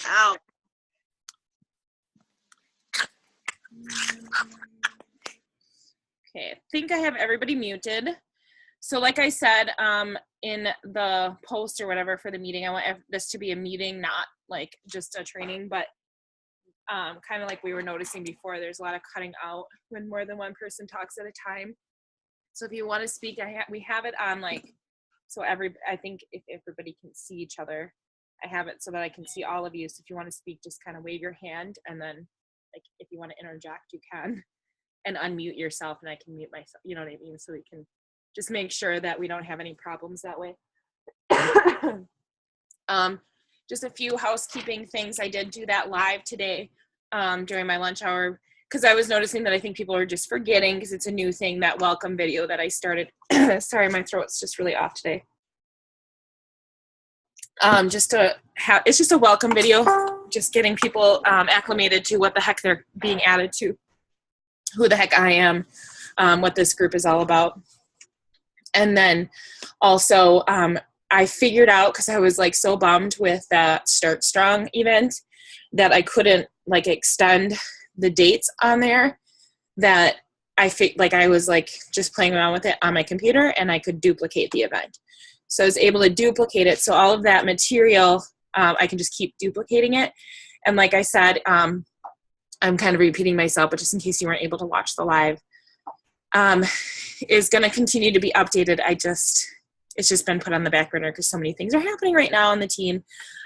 Ow. Okay, I think I have everybody muted. So like I said, in the post or whatever for the meeting, I want this to be a meeting, not like just a training, but kind of like we were noticing before, there's a lot of cutting out when more than one person talks at a time. So if you want to speak, we have it on like, so I think if everybody can see each other, I have it so that I can see all of you. So if you want to speak, just kind of wave your hand, and then like if you want to interject, you can, and unmute yourself, and I can mute myself, you know what I mean? So we can just make sure that we don't have any problems that way. Just a few housekeeping things. I did do that live today during my lunch hour, because I was noticing that I think people are just forgetting, because it's a new thing, that welcome video that I started. Sorry, my throat's just really off today. It's just a welcome video, just getting people acclimated to what the heck they're being added to, who the heck I am, what this group is all about. And then also, I figured out, because I was like so bummed with that Start Strong event that I couldn't like extend the dates on there, that I was like just playing around with it on my computer, and I could duplicate the event. So I was able to duplicate it. So all of that material, I can just keep duplicating it. And like I said, I'm kind of repeating myself, but just in case you weren't able to watch the live, is going to continue to be updated. It's just been put on the back burner because so many things are happening right now on the team.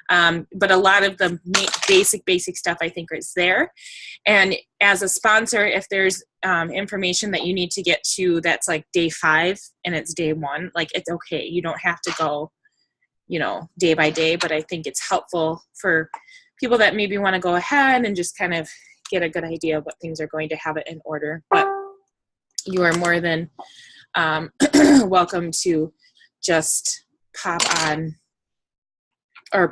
But a lot of the basic stuff I think is there. And as a sponsor, if there's information that you need to get to that's like day 5 and it's day 1, like it's okay. You don't have to go, day by day, but I think it's helpful for people that maybe want to go ahead and just kind of get a good idea of what things are going to have it in order. But you are more than welcome to just pop on or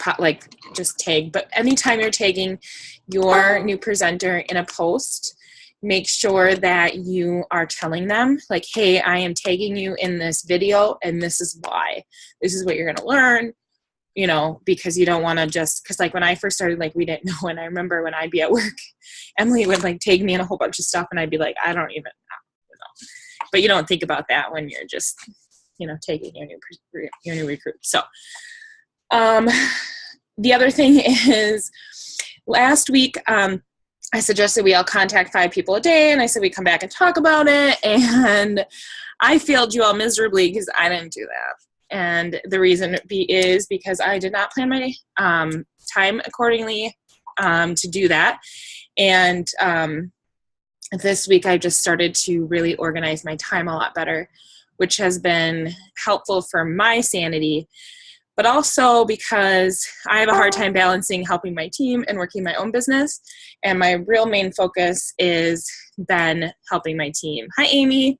just tag. But anytime you're tagging your new presenter in a post, make sure that you are telling them like, hey, I am tagging you in this video, and this is why. This is what you're going to learn, because you don't want to because like when I first started, like we didn't know. And I remember when I'd be at work, Emily would like tag me in a whole bunch of stuff, and I'd be like, I don't even know. But you don't think about that when you're just, taking your new recruit. So the other thing is, last week, I suggested we all contact 5 people a day, and I said we come back and talk about it, and I failed you all miserably because I didn't do that. And the reason is because I did not plan my time accordingly to do that. And this week I just started to really organize my time a lot better, which has been helpful for my sanity, but also because I have a hard time balancing helping my team and working my own business. And my real main focus is then helping my team. Hi, Amy.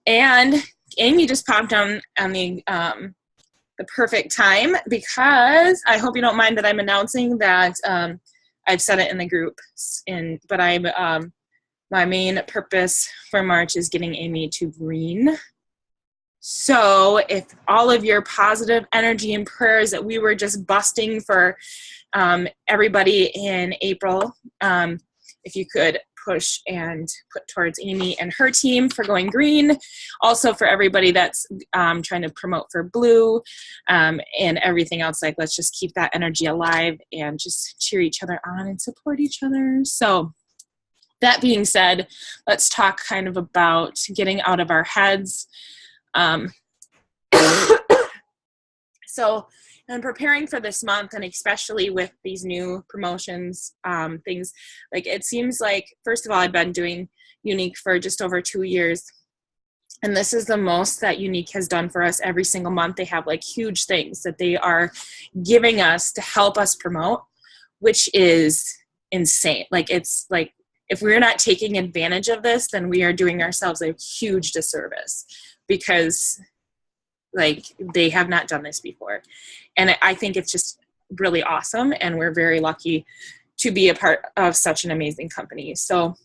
And Amy just popped on the perfect time, because I hope you don't mind that I'm announcing that I've said it in the group, but my main purpose for March is getting Amy to green. So if all of your positive energy and prayers that we were just busting for everybody in April, if you could push and put towards Amy and her team for going green. Also for everybody that's trying to promote for blue, and everything else, like let's just keep that energy alive and just cheer each other on and support each other. So that being said, let's talk kind of about getting out of our heads. So in preparing for this month, and especially with these new promotions, things like, it seems like, first of all, I've been doing Unique for just over 2 years. And this is the most that Unique has done for us every single month. They have like huge things that they are giving us to help us promote, which is insane. Like, it's like, if we're not taking advantage of this, then we are doing ourselves a huge disservice, because like they have not done this before. And I think it's just really awesome. And we're very lucky to be a part of such an amazing company. So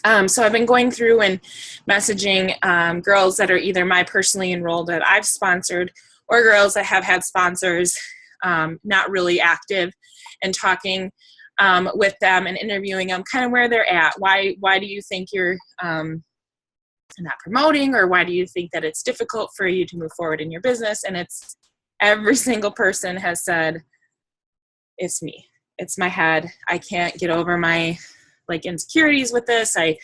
I've been going through and messaging girls that are either my personally enrolled that I've sponsored, or girls that have had sponsors not really active, and talking with them and interviewing them kind of where they're at. Why do you think you're not promoting, or why do you think that it's difficult for you to move forward in your business? And it's every single person has said, it's me. It's my head. I can't get over my insecurities with this. I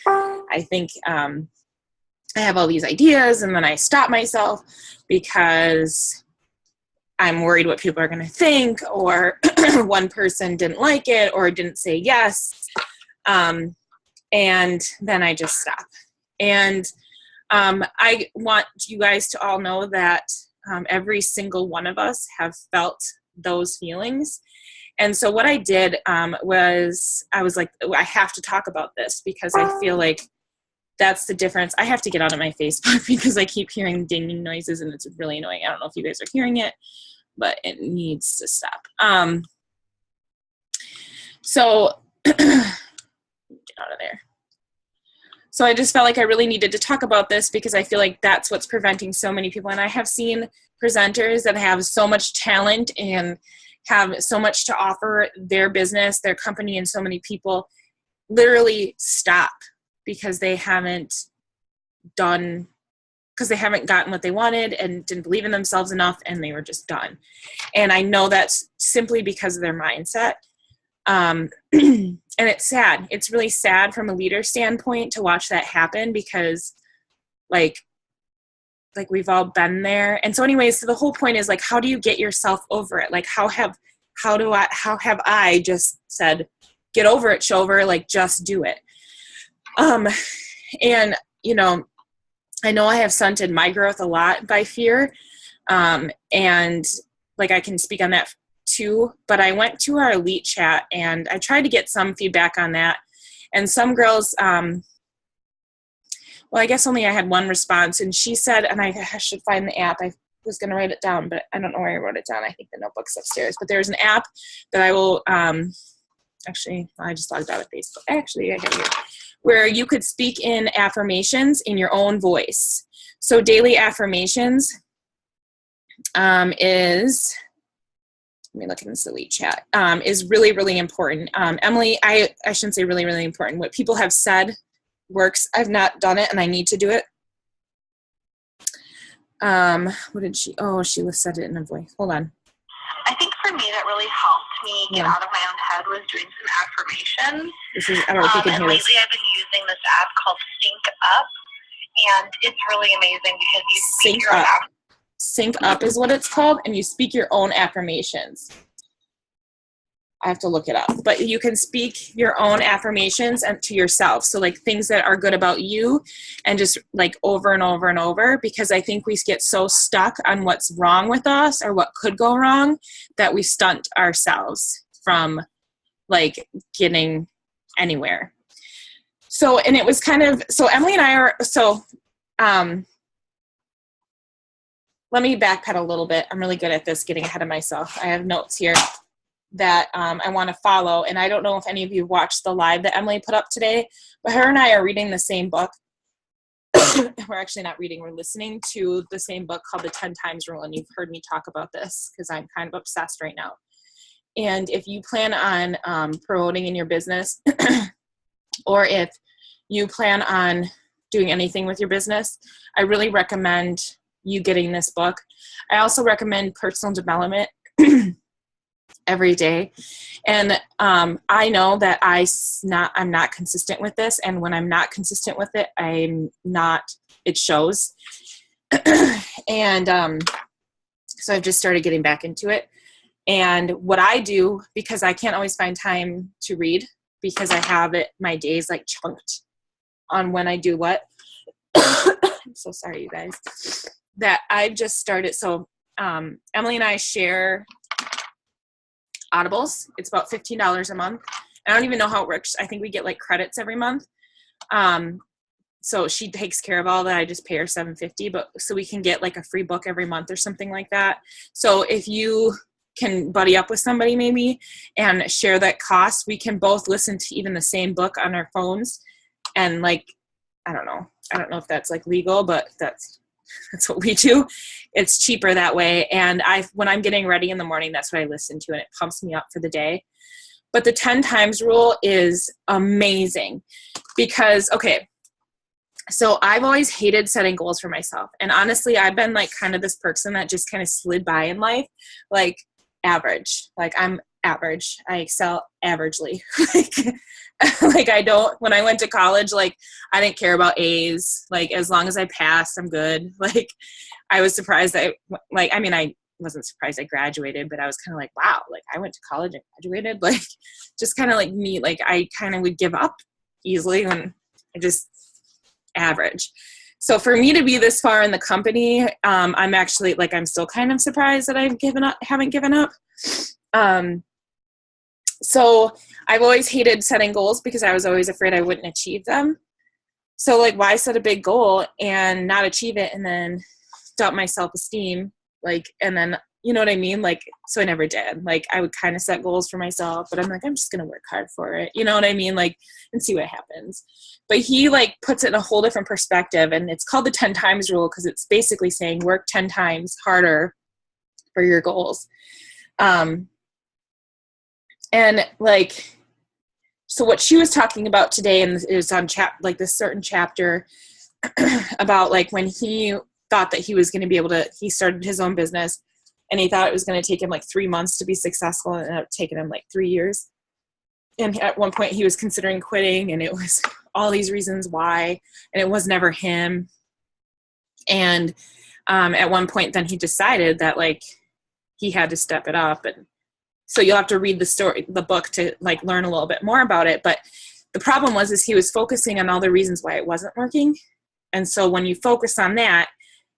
think I have all these ideas and then I stop myself because I'm worried what people are going to think, or one person didn't like it or didn't say yes. And then I just stop. And I want you guys to all know that every single one of us have felt those feelings. And so what I did was I was like, I have to talk about this because I feel like that's the difference. I have to get out of my Facebook because I keep hearing dinging noises and it's really annoying. I don't know if you guys are hearing it, but it needs to stop. So get out of there. So I just felt like I really needed to talk about this because I feel like that's what's preventing so many people. And I have seen presenters that have so much talent and have so much to offer their business, their company, and so many people literally stop because they haven't gotten what they wanted and didn't believe in themselves enough, and they were just done. And I know that's simply because of their mindset. And it's sad. It's really sad from a leader standpoint to watch that happen because like we've all been there. And so anyways, so the whole point is like, how do you get yourself over it? Like how have I just said, get over it, Shover, like just do it. And you know I have stunted my growth a lot by fear. And like I can speak on that too, but I went to our elite chat and I tried to get some feedback on that. And some girls, well, I guess only I had one response, and she said, and I should find the app. I was going to write it down, but I don't know where I wrote it down. I think the notebook's upstairs, but there's an app that I will, actually, I just logged out of Facebook. Actually, I have it here, where you could speak in affirmations in your own voice. So daily affirmations is, let me look in this elite chat, is really, really important. Emily, I shouldn't say really, really important. What people have said works. I've not done it and I need to do it. What did she, she said it in a voice. Hold on. I think for me that really helped me get out of my own head was doing some affirmations. I don't know if you can hear this. Lately I've been using this app called Sync Up, and it's really amazing because you speak your own affirmations. Sync Up is what it's called, and you speak your own affirmations. I have to look it up, but you can speak your own affirmations and to yourself. So like things that are good about you, and just like over and over and over, because I think we get so stuck on what's wrong with us or what could go wrong that we stunt ourselves from like getting anywhere. So, and it was kind of, so Emily and I are, so, let me backpedal a little bit. I'm really good at this, getting ahead of myself. I have notes here that I want to follow. And I don't know if any of you watched the live that Emily put up today, but her and I are reading the same book. We're actually not reading, we're listening to the same book called The 10 Times Rule. And you've heard me talk about this because I'm kind of obsessed right now. And if you plan on promoting in your business, or if you plan on doing anything with your business, I really recommend you getting this book. I also recommend personal development every day. And I know that I'm not consistent with this. And when I'm not consistent with it, it shows. And so I've just started getting back into it. And what I do, because I can't always find time to read, because I have my days like chunked on when I do what. I'm so sorry, you guys. That I've just started. So Emily and I share Audibles. It's about $15 a month. I don't even know how it works. I think we get like credits every month. So she takes care of all that. I just pay her $7.50, but so we can get like a free book every month or something like that. So if you can buddy up with somebody maybe and share that cost, we can both listen to even the same book on our phones. And like, I don't know if that's like legal, but that's, That's what we do. It's cheaper that way. And when I'm getting ready in the morning, that's what I listen to, and it pumps me up for the day. But the 10 times rule is amazing because, okay, so I've always hated setting goals for myself. And honestly, I've been like kind of this person that just kind of slid by in life, like average. Like I'm average. I excel averagely. Like I don't, when I went to college, like I didn't care about A's. Like as long as I passed, I'm good. Like I was surprised I wasn't surprised I graduated, but I was kind of like, wow, like I went to college and graduated. Like just kind of like me, like I kind of would give up easily when I just average. So for me to be this far in the company, I'm actually like, I'm still kind of surprised that haven't given up. So I've always hated setting goals because I was always afraid I wouldn't achieve them. So like, why set a big goal and not achieve it and then dump my self-esteem? Like, and then, you know what I mean? Like, so I never did. Like I would kind of set goals for myself, but I'm like, I'm just going to work hard for it. You know what I mean? Like, and see what happens. But he like puts it in a whole different perspective, and it's called the 10 times rule because it's basically saying work 10 times harder for your goals. And like, so what she was talking about today, and it was on like this certain chapter about like when he thought that he was going to be able to, he started his own business and he thought it was going to take him like 3 months to be successful, and it ended up taking him like 3 years. And at one point he was considering quitting, and it was all these reasons why, and it was never him. And at one point then he decided that like he had to step it up. And so you'll have to read the book to like learn a little bit more about it. But the problem is he was focusing on all the reasons why it wasn't working. And so when you focus on that,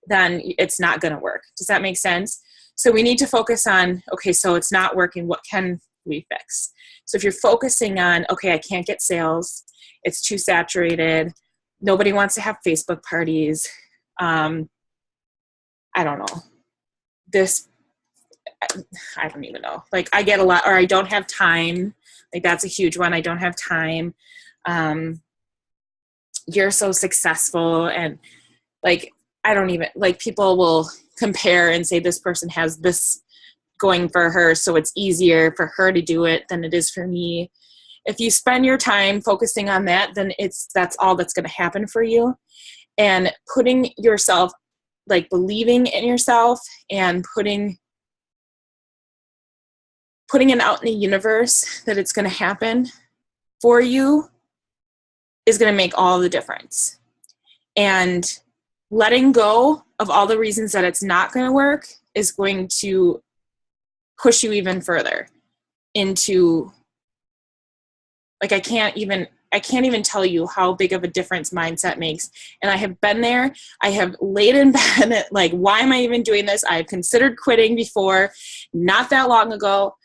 then it's not going to work. Does that make sense? So we need to focus on, okay, so it's not working. What can we fix? So if you're focusing on, okay, I can't get sales, it's too saturated, nobody wants to have Facebook parties, I don't know, I don't even know. Like I get a lot, or I don't have time. Like that's a huge one. I don't have time. You're so successful. And like, I don't even, like people will compare and say this person has this going for her, so it's easier for her to do it than it is for me. If you spend your time focusing on that, then that's all that's going to happen for you. And putting yourself, like believing in yourself and putting it out in the universe that it's going to happen for you is going to make all the difference. And letting go of all the reasons that it's not going to work is going to push you even further into, like, I can't even tell you how big of a difference mindset makes. And I have been there. I have laid in bed, like, why am I even doing this? I've considered quitting before, not that long ago.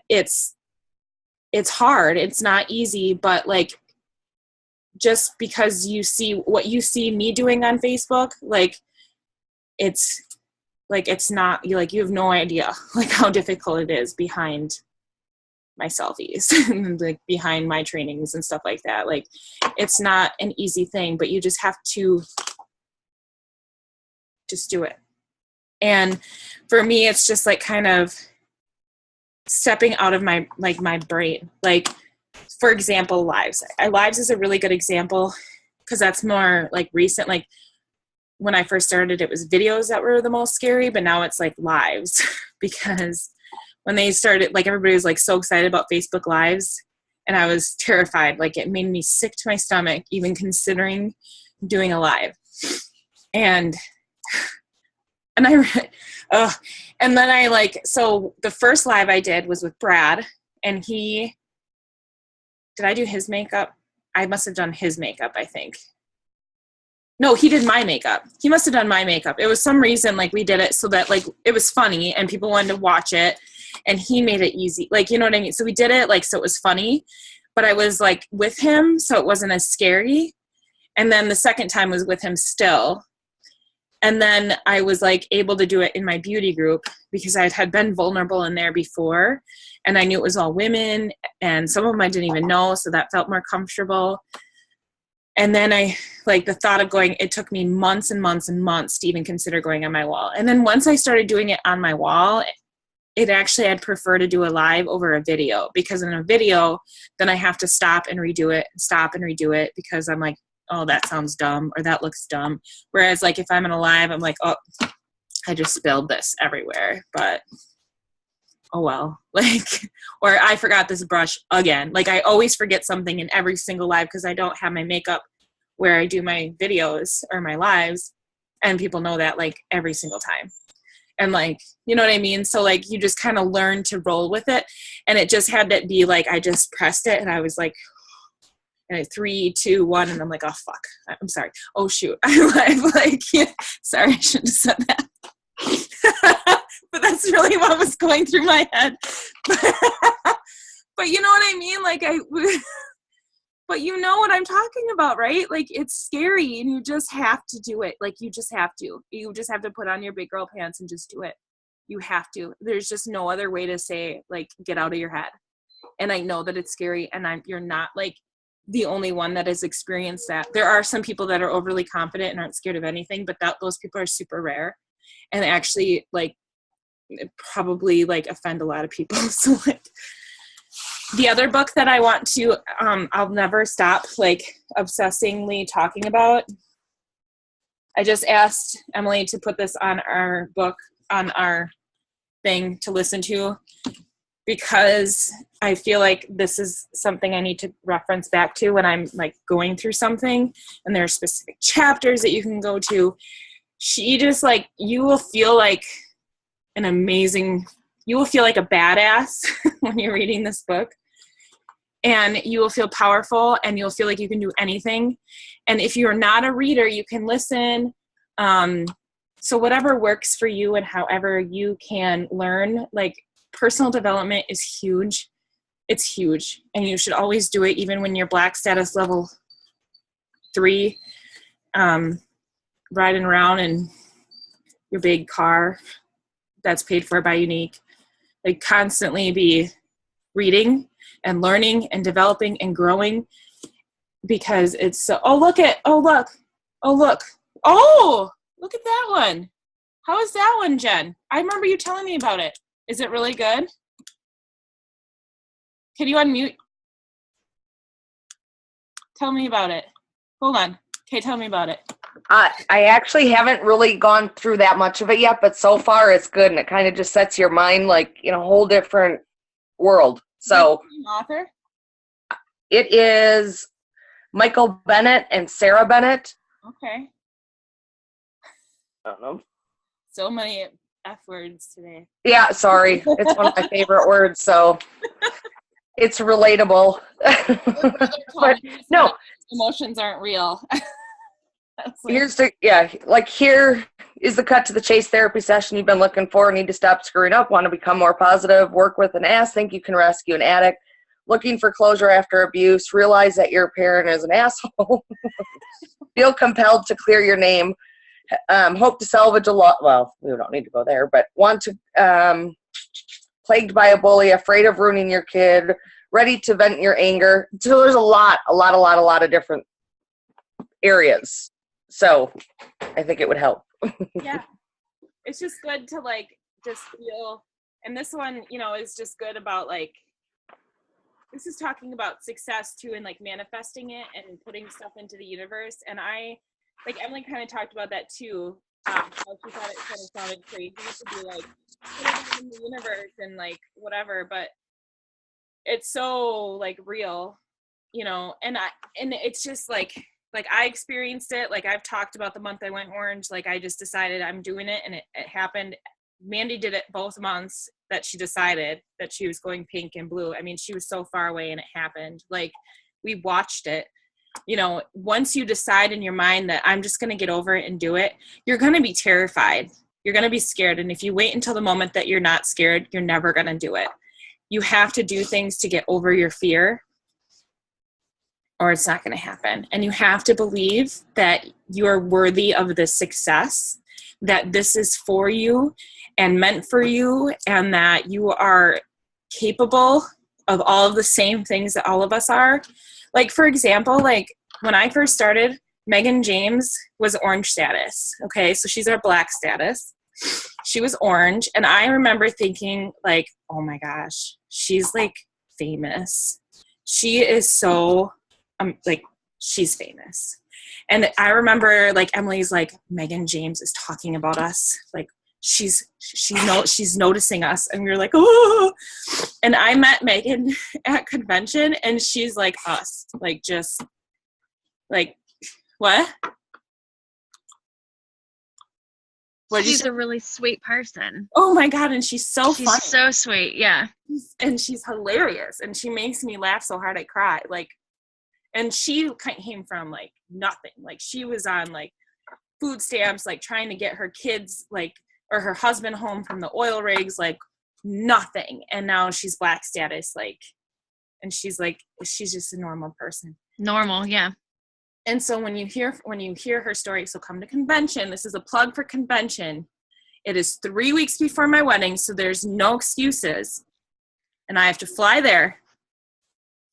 It's hard. It's not easy, but like, just because you see what you see me doing on Facebook, like, it's not, you have no idea like how difficult it is behind my selfies and like behind my trainings and stuff like that. Like, it's not an easy thing, but you just have to just do it. And for me, it's just like kind of stepping out of my brain. Like, for example, lives is a really good example because that's more like recent. Like when I first started, it was videos that were the most scary, but now it's like lives because when they started, like everybody was like so excited about Facebook Lives and I was terrified. Like it made me sick to my stomach, even considering doing a live. And then so the first live I did was with Brad, and did I do his makeup? I must have done his makeup, I think. No, he did my makeup. He must have done my makeup. It was some reason, like, we did it so that, like, it was funny and people wanted to watch it, and he made it easy. Like, you know what I mean? So we did it, like, so it was funny, but I was, like, with him, so it wasn't as scary. And then the second time was with him still. And then I was, like, able to do it in my beauty group because I had been vulnerable in there before, and I knew it was all women, and some of them I didn't even know, so that felt more comfortable. And then the thought of going, it took me months and months and months to even consider going on my wall. And then once I started doing it on my wall, I'd prefer to do a live over a video, because in a video, then I have to stop and redo it because I'm like, oh, that sounds dumb, or that looks dumb. Whereas like if I'm in a live, I'm like, oh, I just spilled this everywhere, but oh well, or I forgot this brush again. Like I always forget something in every single live because I don't have my makeup where I do my videos or my lives, and people know that like every single time. And like, you know what I mean? So like you just kind of learn to roll with it. And it just had to be like, I just pressed it and I was like, and 3, 2, 1, and I'm like, oh fuck, I'm sorry. Oh shoot, I'm like, yeah. Sorry, I shouldn't have said that. But that's really what was going through my head. But you know what I mean? Like but you know what I'm talking about, right? Like it's scary, and you just have to do it. Like you just have to put on your big girl pants and just do it. You have to. There's just no other way to say like get out of your head. And I know that it's scary, and you're not like the only one that has experienced that. There are some people that are overly confident and aren't scared of anything, but those people are super rare, and actually like probably like offend a lot of people. So like the other book that I want to I'll never stop like obsessingly talking about, I just asked Emily to put this on our book, on our thing to listen to, because I feel like this is something I need to reference back to when I'm like going through something, and there are specific chapters that you can go to. She just like, you will feel like a badass when you're reading this book, and you will feel powerful, and you'll feel like you can do anything. And if you're not a reader, you can listen. So whatever works for you and however you can learn, like personal development is huge. It's huge. And you should always do it, even when you're Black status level 3, riding around in your big car that's paid for by Younique. Like constantly be reading and learning and developing and growing, because it's so, look at that one. How is that one, Jen? I remember you telling me about it. Is it really good? Can you unmute? Tell me about it. Hold on. Okay, tell me about it. I actually haven't really gone through that much of it yet, but so far it's good, and it kind of just sets your mind like in a whole different world. So, author? It is Michael Bennett and Sarah Bennett. Okay. I don't know. So many F words today. Yeah, sorry. It's one of my favorite words, so it's relatable. But no. Emotions aren't real. Here is the cut to the Chase therapy session you've been looking for. Need to stop screwing up, want to become more positive, work with an ass, think you can rescue an addict, looking for closure after abuse, realize that your parent is an asshole, feel compelled to clear your name, hope to salvage a lot. Well, we don't need to go there, but want to, plagued by a bully, afraid of ruining your kid, ready to vent your anger. So there's a lot of different areas. So I think it would help. Yeah. It's just good to like just feel, and this one, is just good about like, this is talking about success too, and like manifesting it and putting stuff into the universe. And I, like Emily kind of talked about that too. How she thought it kind of sounded crazy to be like, put it in the universe and like whatever, but it's so like real, and it's just like I experienced it. Like I've talked about the month I went orange, like I just decided I'm doing it, and it happened. Mandy did it both months that she decided that she was going pink and blue. I mean, she was so far away and it happened. Like we watched it. Once you decide in your mind that I'm just going to get over it and do it, you're going to be terrified. You're going to be scared. And if you wait until the moment that you're not scared, you're never going to do it. You have to do things to get over your fear, or it's not going to happen. And you have to believe that you're worthy of this success, that this is for you and meant for you, and that you are capable of all of the same things that all of us are. Like, for example, like when I first started, Megan James was orange status. Okay, so she's our black status. She was orange, and I remember thinking, like, oh my gosh, she's like famous. She is so like, she's famous. And I remember, like, Emily's like, Megan James is talking about us, like she's noticing us, and we were like, oh. And I met Megan at convention, and she's like us, like, just like, what? She's a really sweet person. Oh my God, and she's so funny. She's so sweet, yeah. And she's hilarious, and she makes me laugh so hard I cry. Like, and she came from like nothing. Like, she was on like food stamps, like trying to get her kids, like, or her husband home from the oil rigs, like nothing. And now she's black status, like, and she's just a normal person. Normal, yeah. And so when you hear her story, so come to convention. This is a plug for convention. It is 3 weeks before my wedding, so there's no excuses. And I have to fly there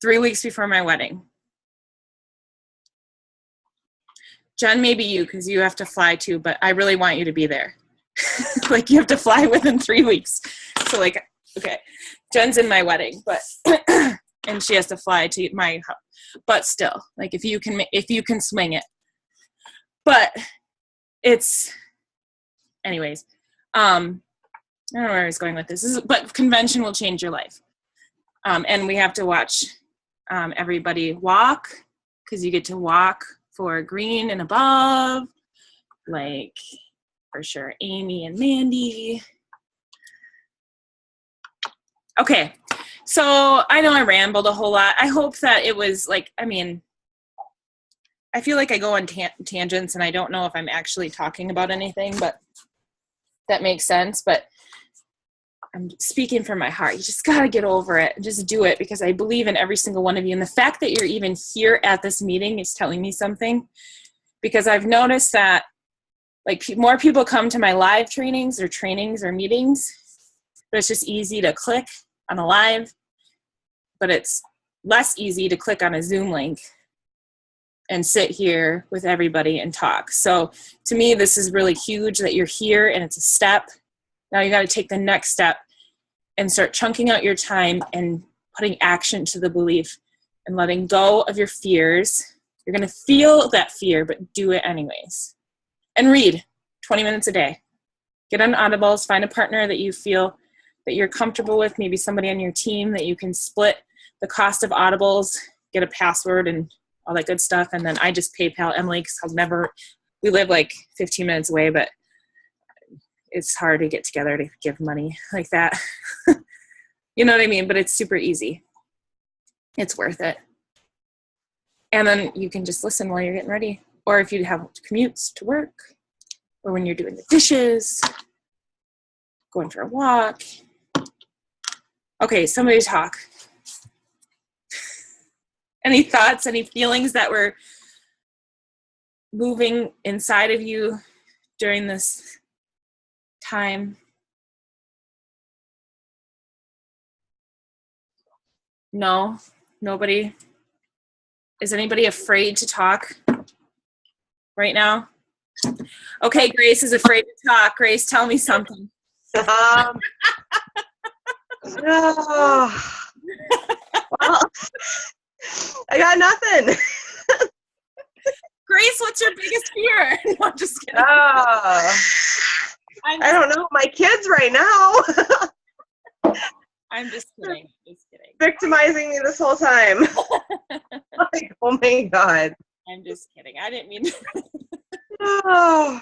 3 weeks before my wedding. Jen, maybe you, because you have to fly too, but I really want you to be there. Like, you have to fly within 3 weeks. So, like, okay, Jen's in my wedding, but and she has to fly to my house. But still, like, if you can swing it. But it's, anyways, I don't know where I was going with this. But convention will change your life. And we have to watch everybody walk, because you get to walk for green and above, like, for sure, Amy and Mandy. Okay, so I know I rambled a whole lot. I hope that it was like, I mean, I feel like I go on tangents, and I don't know if I'm actually talking about anything, but that makes sense. But I'm speaking from my heart. You just got to get over it and just do it, because I believe in every single one of you. And the fact that you're even here at this meeting is telling me something, because I've noticed that, like, more people come to my live trainings or meetings, but it's just easy to click on a live, but it's less easy to click on a Zoom link and sit here with everybody and talk. So to me, this is really huge that you're here, and it's a step. Now you got to take the next step and start chunking out your time and putting action to the belief and letting go of your fears. You're going to feel that fear, but do it anyways. And read 20 minutes a day. Get on Audibles, find a partner that you feel that you're comfortable with, maybe somebody on your team that you can split the cost of Audibles, get a password and all that good stuff. And then I just PayPal Emily, because we live like 15 minutes away, but it's hard to get together to give money like that. You know what I mean? But it's super easy. It's worth it. And then you can just listen while you're getting ready. Or if you have commutes to work, or when you're doing the dishes, going for a walk. Okay, somebody talk. Any thoughts, any feelings that were moving inside of you during this time? No? Nobody? Is anybody afraid to talk right now? Okay, Grace is afraid to talk. Grace, tell me something. Well, I got nothing. Grace, what's your biggest fear? No, I'm just kidding. I don't know. My kids right now. I'm just kidding. Victimizing me this whole time. Like, oh my God. I'm just kidding. I didn't mean to. Oh,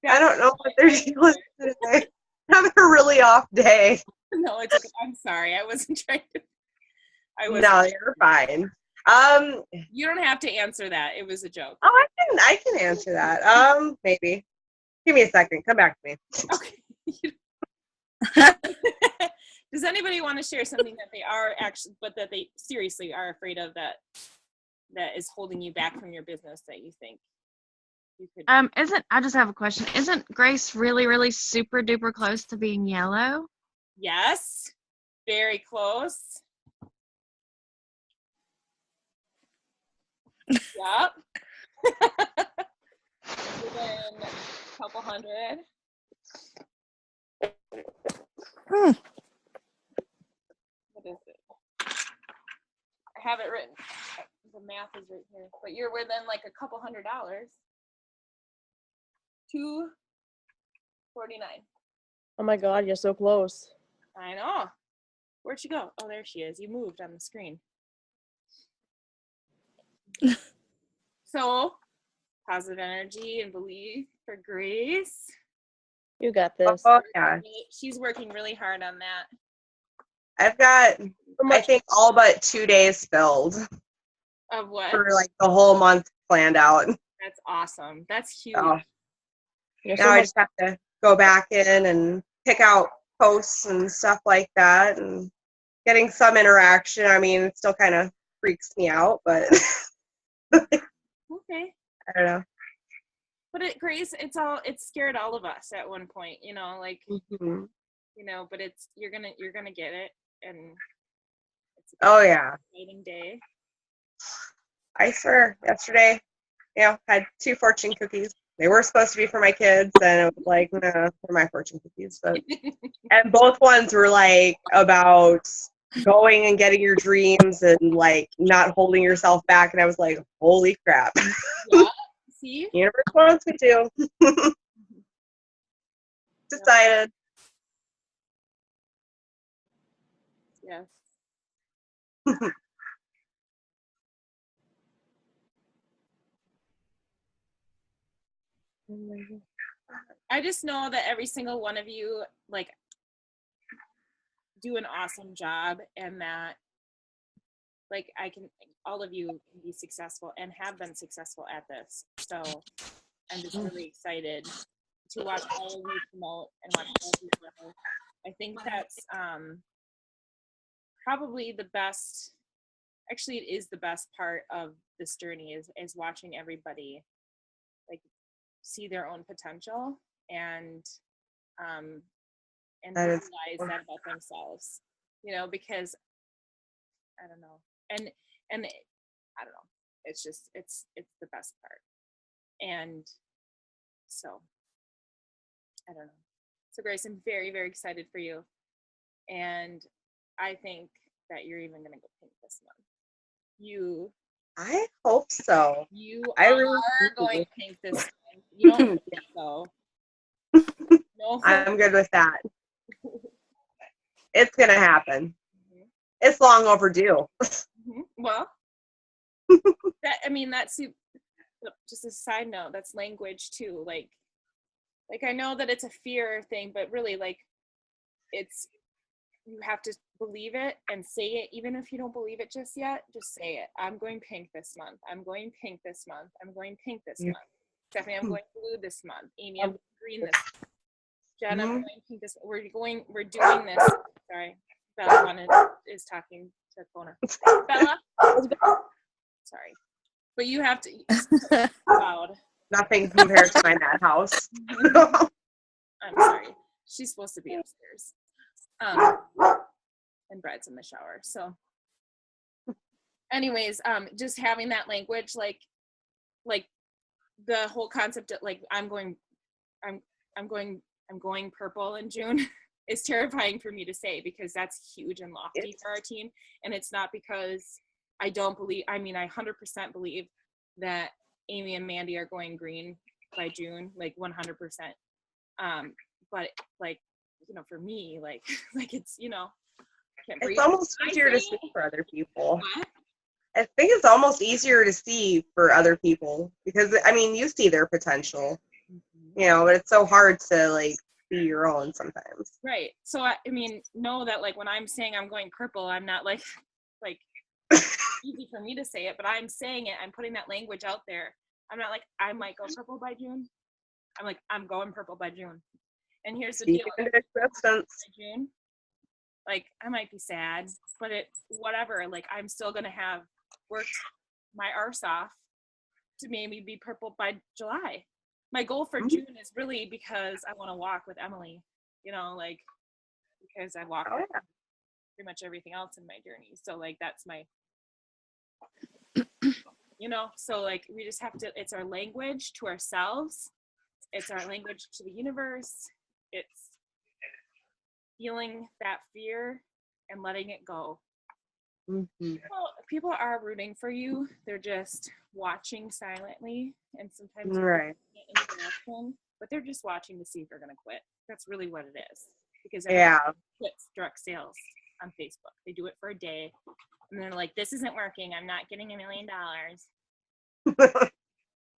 I don't know what they're doing today. I'm having a really off day. No, it's okay. I'm sorry. I wasn't trying to. No, you're fine. You don't have to answer that. It was a joke. Oh, I can answer that. Maybe. Give me a second. Come back to me. Okay. Does anybody want to share something that they are actually, but that they seriously are afraid of, that is holding you back from your business, that you think you could? I just have a question. Isn't Grace really, really super duper close to being yellow? Yes, very close. Yep. Within a couple hundred. What is it? I have it written. The math is right here. But you're within like a couple $100. $249. Oh my God, you're so close. I know. Where'd she go? Oh, there she is. You moved on the screen. So, positive energy and belief for Grace. You got this. Oh, yeah. She's working really hard on that. I've got, I think, all but 2 days filled Of what? for like the whole month planned out. That's awesome. That's huge. So You're now so I much- just have to go back in and pick out posts and stuff like that, and getting some interaction. I mean, it still kind of freaks me out, but Okay. I don't know. But Grace, it scared all of us at one point, you know, like, Mhm. you know, but you're gonna get it, and it's a Oh yeah, exciting day. I swear. Yesterday, had 2 fortune cookies. They were supposed to be for my kids, and it was like, no, they're my fortune cookies. But and both ones were like about going and getting your dreams and like not holding yourself back. And I was like, holy crap. Yeah. See? Universe wants me to. Decided. Yes. I just know that every single one of you, like, do an awesome job, and that, like, all of you can be successful and have been successful at this. So I'm just really excited to watch all of you promote and watch all of you grow. I think that's probably the best. Actually, it is the best part of this journey is watching everybody like see their own potential and That realize is that about themselves, you know, because I don't know, and I don't know, it's just it's the best part, and so I don't know. So Grace, I'm very, very excited for you, and I think that you're even gonna go pink this month. I hope so. You I are really do. going pink this time. You don't think so. No. I'm good with that. It's gonna happen. It's long overdue. Well, that's just a side note. That's language too. Like I know that it's a fear thing, but really, like, you have to believe it and say it, even if you don't believe it just yet. Just say it. I'm going pink this month. I'm going pink this month. I'm going pink this month. Stephanie, I'm going blue this month. Amy, I'm going green this month. Jen, I'm going pink this. We're doing this. Sorry, Bella is talking to Kona. Bella, sorry, but you have to loud. Nothing compared to my madhouse. I'm sorry. She's supposed to be upstairs. And Brad's in the shower. So anyways, just having that language, like the whole concept of like I'm going purple in June is terrifying for me to say, because that's huge and lofty for our team. And it's not because I don't believe, I 100% believe that Amy and Mandy are going green by June, like 100%. But like, you know, for me, like it's, you know, can't breathe. It's almost easier to see for other people. What? I think it's almost easier to see for other people because, you see their potential, you know, but it's so hard to, like, be your own sometimes. Right. So, know that, like, when I'm saying I'm going purple, I'm not, like easy for me to say it, but I'm saying it. I'm putting that language out there. I'm not like, I might go purple by June. I'm like, I'm going purple by June. And here's the deal. By June, like, I might be sad, but whatever, like, I'm still going to have worked my arse off to maybe be purple by July. My goal for June is really because I want to walk with Emily, you know, like, because I walk with pretty much everything else in my journey. So, like, that's my you know, so like we just have to, it's our language to ourselves, it's our language to the universe, it's feeling that fear and letting it go. People are rooting for you, they're just watching silently, and sometimes Right. interaction, but they're just watching to see if you're going to quit. That's really what it is, because Yeah. quits direct sales on Facebook. They do it for a day and they're like, this isn't working, I'm not getting $1 million.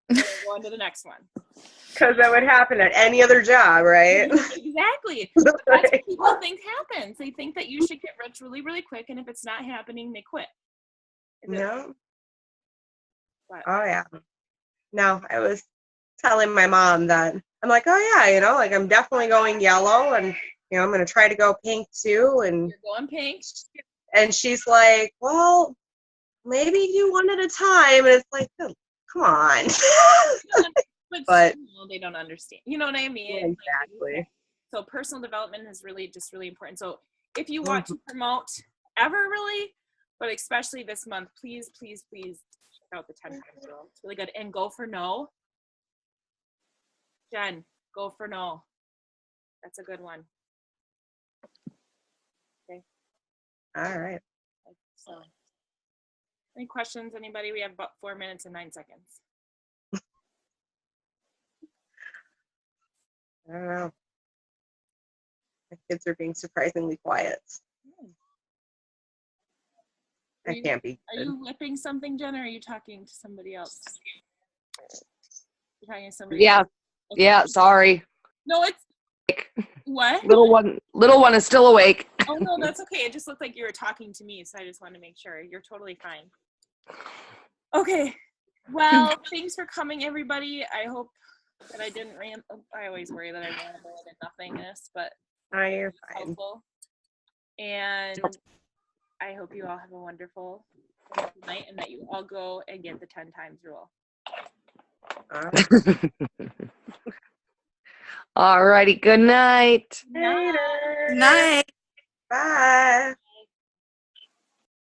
They're going to the next one. Because that would happen at any other job, right? Exactly. That's what people think happens. They think that you should get rich really, really quick, and if it's not happening, they quit. No. But, Oh yeah. No, I was telling my mom that I'm like, oh yeah, you know, like I'm definitely going yellow, and you know, I'm gonna try to go pink too, and you're going pink. and she's like, well, maybe do one at a time, and it's like, oh, come on. But still, they don't understand. You know what I mean? exactly. So personal development is really important. So if you want to promote ever really, but especially this month, please check out the 10 times rule. It's really good. And go for no. Jen, go for no. That's a good one. Okay. All right. So any questions, anybody? We have about 4 minutes and 9 seconds. I don't know. My kids are being surprisingly quiet. I can't be. Are you lipping something, Jen, or are you talking to somebody else? You're talking to somebody Yeah. else? Okay. Yeah, sorry. No, it's what? Little one is still awake. Oh no, that's okay. It just looked like you were talking to me, so I just wanted to make sure. You're totally fine. Okay. Well, thanks for coming, everybody. I hope that I didn't I always worry that I rambled and nothingness, but Oh, you're fine. helpful. And I hope you all have a wonderful night, and that you all go and get the 10 times rule. All right. All righty. Good night. Later. Night. Bye.